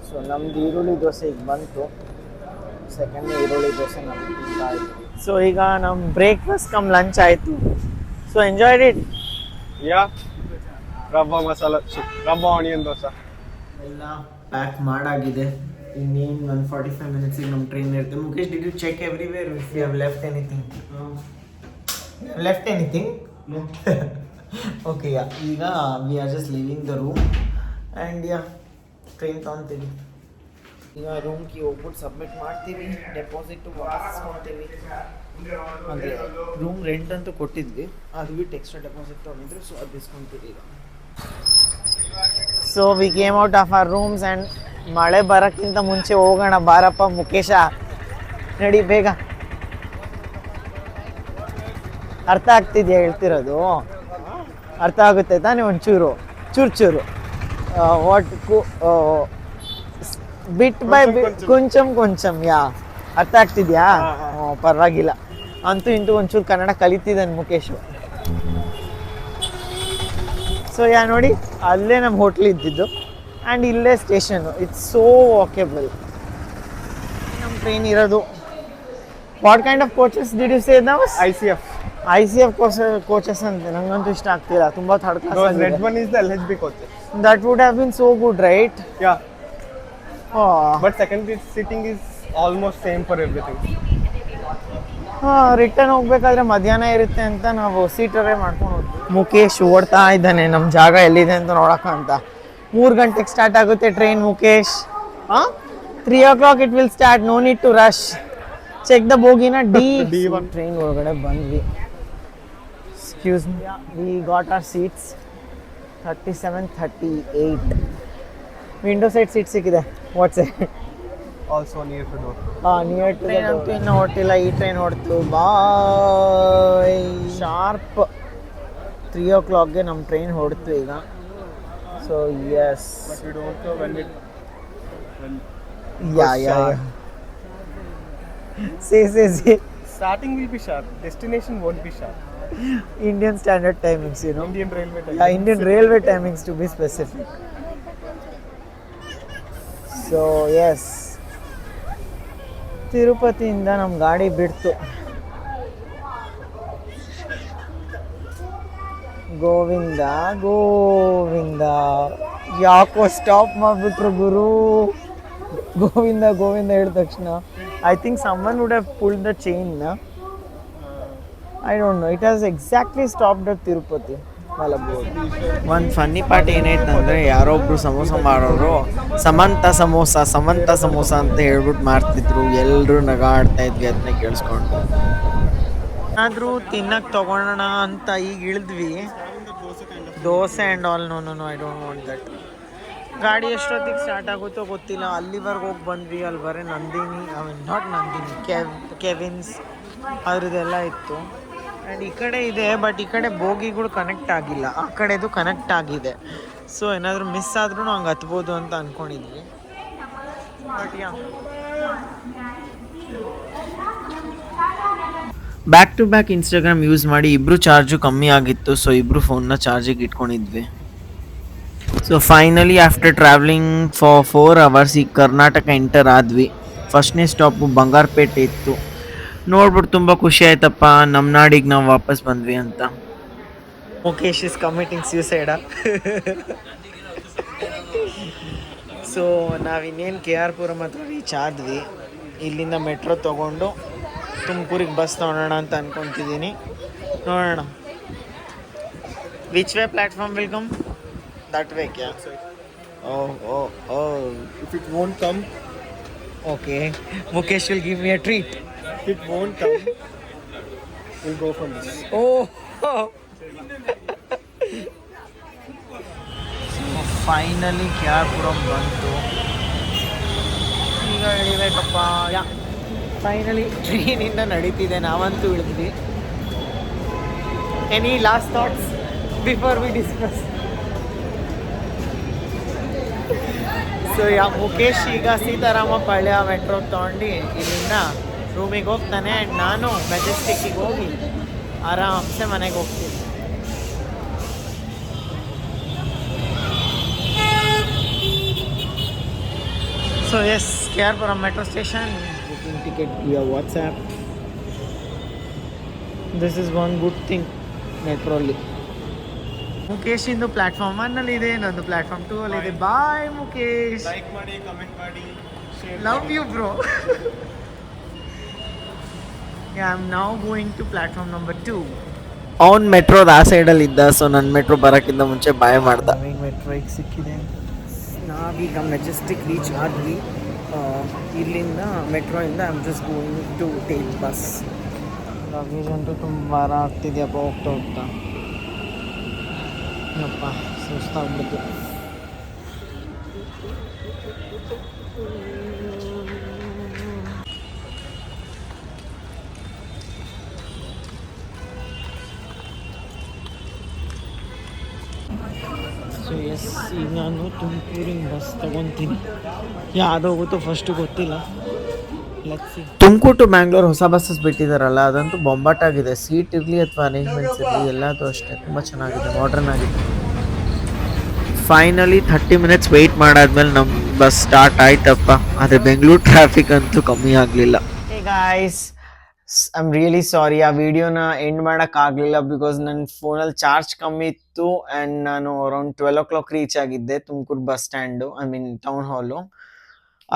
[SPEAKER 1] ಸೊ ನಮ್ದು ಈರುಳ್ಳಿ ದೋಸೆ ಈಗ ಬಂತು. ಸೆಕೆಂಡ್ ಈರುಳ್ಳಿ ದೋಸೆ ನಮ್ಗೆ ತಿಂತಾ ಇದ್ವಿ. ಸೊ ಈಗ ನಮ್ಮ ಬ್ರೇಕ್ಫಾಸ್ಟ್ ಕಮ್ ಲಂಚ್ ಆಯಿತು. So enjoyed it.
[SPEAKER 2] Yeah. Rava masala, rava onion dosa.
[SPEAKER 1] ಎಲ್ಲ ಪ್ಯಾಕ್ ಮಾಡಾಗಿದೆ. ಇನ್ನೇನು 145 ಮಿನಿಟ್ಸಿಗೆ ನಮ್ಮ ಟ್ರೈನ್ ಇರುತ್ತೆ. Mukesh, did you check everywhere if you have left anything? Left anything? Okay, yeah. ಈಗ we are just leaving the room and yeah, train ತೊಗೊತೀವಿ. ಈಗ ರೂಮ್ಗೆ ಹೋಗ್ಬಿಟ್ಟು ಸಬ್ಮಿಟ್ ಮಾಡ್ತೀವಿ, ಡೆಪಾಸಿಟ್ ವಾಪಸ್ಕೊತೀವಿ. ಅಂದರೆ ರೂಮ್ ರೆಂಟ್ ಅಂತೂ ಕೊಟ್ಟಿದ್ವಿ, ಅದು ಬಿಟ್ಟು ಎಕ್ಸ್ಟ್ರಾ ಡೆಪಾಸಿಟ್ ತೊಗೊಂಡಿದ್ರು, ಸೊ ಅದು ಇಸ್ಕೊಂತೀವಿ ಈಗ. So we came out of our rooms and ಮಳೆ ಬರೋಕ್ಕಿಂತ ಮುಂಚೆ ಹೋಗೋಣ ಬಾರಪ್ಪ ಮುಖೇಶ, ನಡಿ ಬೇಗ. ಅರ್ಥ ಆಗ್ತಿದ್ಯಾ ಹೇಳ್ತಿರೋದು? ಅರ್ಥ ಆಗುತ್ತೆ ತಾನೇ? ಒಂಚೂರು ಚೂರು ವಾಟ್ ಬಿಟ್ ಬೈ ಬಿಟ್, ಕೊಂಚಂ. ಯಾ, ಅರ್ಥ ಆಗ್ತಿದ್ಯಾ? ಪರವಾಗಿಲ್ಲ. ಅಂತೂ ಇಂತೂ ಒಂಚೂರು ಕನ್ನಡ ಕಲಿತಿದ್ದಾನೆ ಮುಖೇಶು. ಸೊ ಯಾ, ನೋಡಿ ಅಲ್ಲೇ ನಮ್ಮ ಹೋಟ್ಲ್ ಇದ್ದಿದ್ದು ಆ್ಯಂಡ್ ಇಲ್ಲೇ ಸ್ಟೇಷನು. It's so ವಾಕೆಬಲ್. ನಮ್ಮ ಟ್ರೈನ್ ಇರೋದು. What kind of coaches did you say ನಾವು?
[SPEAKER 2] ICF.
[SPEAKER 1] ICF ಕೋಚಸ್ ಅಂತ ನಂಗಂತೂ ಇಷ್ಟ ಆಗ್ತಿಲ್ಲ, ತುಂಬ third
[SPEAKER 2] Those
[SPEAKER 1] class.
[SPEAKER 2] red one is the LHB coaches.
[SPEAKER 1] That would have been so good, right?
[SPEAKER 2] Yeah. But second sitting is almost same for everything.
[SPEAKER 1] Return ಹೋಗ್ಬೇಕಾದ್ರೆ ಮಧ್ಯಾಹ್ನ ಇರುತ್ತೆ ಅಂತ ನಾವು ಸೀಟರೇ ಮಾಡ್ಕೊಂಡು ಹೋದ್ವಿ. ಮುಖೇಶ್ ಓಡ್ತಾ ಇದ್ದಾನೆ ನಮ್ಮ ಜಾಗ ಎಲ್ಲಿದೆ ಅಂತ ನೋಡೋಕೆ ಅಂತ. 3 ಗಂಟೆಗೆ ಸ್ಟಾರ್ಟ್ ಆಗುತ್ತೆ train Mukesh. 3 o'clock it will start, no need to rush. Check the ಬೋಗಿನ D1. ಟ್ರೈನ್ ಒಳಗಡೆ ಬಂದ್ವಿ. Excuse me, we got our seats 37, 38. Window side seat ಸಿಕ್ಕಿದೆ. What's it?
[SPEAKER 2] Also near to door.
[SPEAKER 1] Near to ಅಂತೂ ಇನ್ನೂ ಹೊಟ್ಟಿಲ್ಲ. ಈ train ಹೊಡ್ತು. ಬಾಯ್. Sharp 3 o'clockಗೆ ನಮ್ಮ train ಹೊಡ್ತು ಈಗ. So yes,
[SPEAKER 2] But we don't know when
[SPEAKER 1] yeah. See.
[SPEAKER 2] starting will be sharp. Destination won't be sharp.
[SPEAKER 1] Indian standard timings, you know.
[SPEAKER 2] Indian railway time.
[SPEAKER 1] Yeah, Indian railway timings to be specific. So yes, ತಿರುಪತಿಯಿಂದ ನಮ್ಮ ಗಾಡಿ ಬಿಡ್ತು. ಗೋವಿಂದ ಗೋವಿಂದ ಯಾಕೋ stop ಮಾಡಿಬಿಟ್ರು ಗುರು. ಗೋವಿಂದ ಗೋವಿಂದ ಹೇಳಿದ ತಕ್ಷಣ I think someone would have pulled the chain. I don't know, it has exactly stopped at Tirupati ಮಲಬೂರ್. ಒಂದು funny part ಏನಾಯ್ತು ಅಂದರೆ ಯಾರೋ ಒಬ್ರು ಸಮೋಸ ಮಾರೋರು ಸಮಂತ ಸಮೋಸ ಅಂತ ಹೇಳ್ಬಿಟ್ಟು ಮಾರ್ತಿದ್ರು. ಎಲ್ಲರೂ ನಗಾಡ್ತಾ ಇದ್ವಿ ಅದನ್ನ ಕೇಳಿಸ್ಕೊಂಡು. ಆದರೂ ತಿನ್ನಕ್ಕೆ ತಗೊಳ್ಳೋಣ ಅಂತ ಈಗ ಇಳಿದ್ವಿ. Dosa and all. No I don't want that. ಗಾಡಿ ಎಷ್ಟೊತ್ತಿಗೆ ಸ್ಟಾರ್ಟ್ ಆಗುತ್ತೋ ಗೊತ್ತಿಲ್ಲ. ಅಲ್ಲಿವರೆಗೆ ಹೋಗಿ ಬಂದ್ವಿ. ಅಲ್ಲಿ ಬರೀ ನಂದಿನಿ, ನಾಟ್ ನಂದಿನಿ, ಕೆವಿನ್ಸ್ ಅದ್ರದ್ದೆಲ್ಲ ಇತ್ತು. ಆ್ಯಂಡ್ ಈ ಕಡೆ ಇದೆ, ಬಟ್ ಈ ಕಡೆ ಬೋಗಿಗಳು ಕನೆಕ್ಟ್ ಆಗಿಲ್ಲ, ಆ ಕಡೆದು ಕನೆಕ್ಟ್ ಆಗಿದೆ. ಸೊ ಏನಾದರೂ ಮಿಸ್ ಆದ್ರೂ ಹಂಗೆ ಹತ್ಬೋದು ಅಂತ ಅಂದ್ಕೊಂಡಿದ್ವಿ. But yeah, back to back Instagram use ಮಾಡಿ ಇಬ್ಬರು ಚಾರ್ಜು ಕಮ್ಮಿ ಆಗಿತ್ತು. ಸೊ ಇಬ್ಬರು ಫೋನ್ನ ಚಾರ್ಜಿಗೆ ಇಟ್ಕೊಂಡಿದ್ವಿ. So finally after travelling for 4 hours ಈಗ ಕರ್ನಾಟಕ ಎಂಟರ್ ಆದ್ವಿ. ಫಸ್ಟ್ನೇ ಸ್ಟಾಪು ಬಂಗಾರಪೇಟೆ ಇತ್ತು. ನೋಡ್ಬಿಟ್ಟು ತುಂಬ ಖುಷಿ ಆಯ್ತಪ್ಪ, ನಮ್ಮ ನಾಡಿಗೆ ನಾವು ವಾಪಸ್ ಬಂದ್ವಿ ಅಂತ. ಮುಖೇಶ್ ಇಸ್ ಕಮಿಟಿಂಗ್ ಸ್ಯೂಸೈಡಾ. ಸೊ ನಾವಿನ್ನೇನು ಕೆ ಆರ್ ಪುರಂ ಹತ್ರ ರೀಚ್ ಆದ್ವಿ. ಇಲ್ಲಿಂದ ಮೆಟ್ರೋ ತೊಗೊಂಡು ತುಮಕೂರಿಗೆ ಬಸ್ ತೊಗೊಳೋಣ ಅಂತ ಅಂದ್ಕೊತಿದ್ದೀನಿ. ನೋಡೋಣ. Which way platform will come? That way ಕ್ಯಾ? Oh
[SPEAKER 2] If it won't come,
[SPEAKER 1] okay. Mukesh will give me a treat.
[SPEAKER 2] if it won't come, we'll go from this.
[SPEAKER 1] Finally K R Puram ಬಂತು. ಈಗ ಇಳಿಬೇಕಪ್ಪ. Yeah, finally ಟ್ರೈನಿಂದ ನಡೀತಿದೆ. ನಾವಂತೂ ಇಳಿದ್ವಿ. Any last thoughts before we discuss? So yeah, Mukesh ಈಗ ಸೀತಾರಾಮ ಪಾಳ್ಯ metro ತೊಗೊಂಡು ಇಲ್ಲಿಂದ ರೂಮಿಗೆ ಹೋಗ್ತಾನೆ. ಆ್ಯಂಡ್ ನಾನು ಮೆಜೆಸ್ಟಿಕ್ಕಿಗೆ ಹೋಗಿ ಆರಾಮ್ಸೆ ಮನೆಗೆ ಹೋಗ್ತೀನಿ. So yes, K R Puram metro station. Booking ticket via WhatsApp. This is one good thing ಮೆಟ್ರೋಲ್ಲಿ. ಮುಖೇಶ್ ಇಂದು ಪ್ಲಾಟ್ಫಾರ್ಮ್ 1 ಇದೆ, ನಂದು ಪ್ಲಾಟ್ಫಾರ್ಮ್ 2 ಇದೆ. ಬಾಯ್ ಮುಖೇಶ್.
[SPEAKER 2] Like ಮಾಡಿ, comment ಮಾಡಿ, share
[SPEAKER 1] love you bro. I am now going to platform number 2. ಅವ್ನು ಮೆಟ್ರೋದ ಆ ಸೈಡಲ್ಲಿ ಇದ್ದ. ಸೊ ನನ್ನ ಮೆಟ್ರೋ ಬರೋಕ್ಕಿಂತ ಮುಂಚೆ ಬಾಯ್ ಮಾಡ್ದ. ಮೆಟ್ರೋ ಈಗ ಸಿಕ್ಕಿದೆ. ನಾವೀಗ ಮೆಜೆಸ್ಟಿಕ್ ರೀಚ್ ಆದ್ವಿ. ಇಲ್ಲಿಂದ ಮೆಟ್ರೋಯಿಂದ I am just going to take bus. Luggage ಅಂತೂ ತುಂಬ ಭಾರ ಆಗ್ತಿದೆಯಪ್ಪ ಹೋಗ್ತಾ ಹೋಗ್ತಾ. ಯಪ್ಪ, ಸುಸ್ತಾಗ್ಬಿಟ್ಟು. ಸೊ ಎಸ್, ಈಗ ನಾನು ತುಮಕೂರಿಗೆ ಬಸ್ ತೊಗೊತೀನಿ. ಯಾವ್ದು ಹೋಗುತ್ತೋ ಫಸ್ಟು ಗೊತ್ತಿಲ್ಲ. ತುಮಕೂರು ಟು ಬ್ಯಾಂಗ್ಳೂರ್ ಹೊಸ ಬಸ್ಸಸ್ ಬಿಟ್ಟಿದ್ದಾರಲ್ಲ, ಅದಂತೂ ಬೊಂಬಾಟಾಗಿದೆ. ಸೀಟ್ ಇರಲಿ ಅಥವಾ ಅರೇಂಜ್ಮೆಂಟ್ಸ್ ಇರಲಿ, ಎಲ್ಲದೂ ಅಷ್ಟೇ ತುಂಬ ಚೆನ್ನಾಗಿದೆ, ಮಾಡ್ರನ್ ಆಗಿದೆ. ಫೈನಲಿ 30 minutes ವೆಯ್ಟ್ ಮಾಡಾದ್ಮೇಲೆ ನಮ್ಮ ಬಸ್ ಸ್ಟಾರ್ಟ್ ಆಯ್ತಪ್ಪ. ಆದರೆ ಬೆಂಗಳೂರು ಟ್ರಾಫಿಕ್ ಅಂತೂ ಕಮ್ಮಿ ಆಗಲಿಲ್ಲ. Hey guys, I am really sorry, ಆ ವಿಡಿಯೋನ ಎಂಡ್ ಮಾಡೋಕ್ಕಾಗಲಿಲ್ಲ ಬಿಕಾಸ್ ನನ್ನ ಫೋನಲ್ಲಿ ಚಾರ್ಜ್ ಕಮ್ಮಿ ಇತ್ತು. ಆ್ಯಂಡ್ ನಾನು ಅರೌಂಡ್ 12 o'clock ರೀಚ್ ಆಗಿದ್ದೆ Tumakuru bus stand, I mean town ಹಾಲು.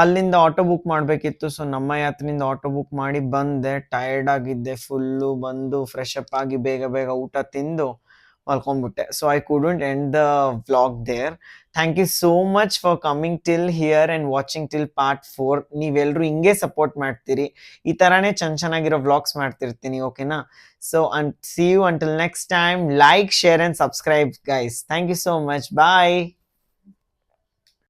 [SPEAKER 1] ಅಲ್ಲಿಂದ ಆಟೋ ಬುಕ್ ಮಾಡಬೇಕಿತ್ತು. ಸೊ ನಮ್ಮ ಯಾತ್ರೆಯಿಂದ ಆಟೋ ಬುಕ್ ಮಾಡಿ ಬಂದೆ. ಟಯರ್ಡ್ ಆಗಿದ್ದೆ ಫುಲ್ಲು. ಬಂದು ಫ್ರೆಶ್ ಅಪ್ ಆಗಿ ಬೇಗ ಬೇಗ ಊಟ ತಿಂದು ಮಲ್ಕೊಂಡ್ಬಿಟ್ಟೆ. So I couldn't end the vlog there. Thank you so much for coming till here and watching till part 4. ನೀವೆಲ್ಲರೂ ಹಿಂಗೆ ಸಪೋರ್ಟ್ ಮಾಡ್ತೀರಿ. ಈ ಥರನೇ ಚೆನ್ನಾಗಿರೋ ವ್ಲಾಗ್ಸ್ ಮಾಡ್ತಿರ್ತೀನಿ, ಓಕೆನಾ? So see you until next time. Like, share and subscribe guys. Thank you so much. Bye.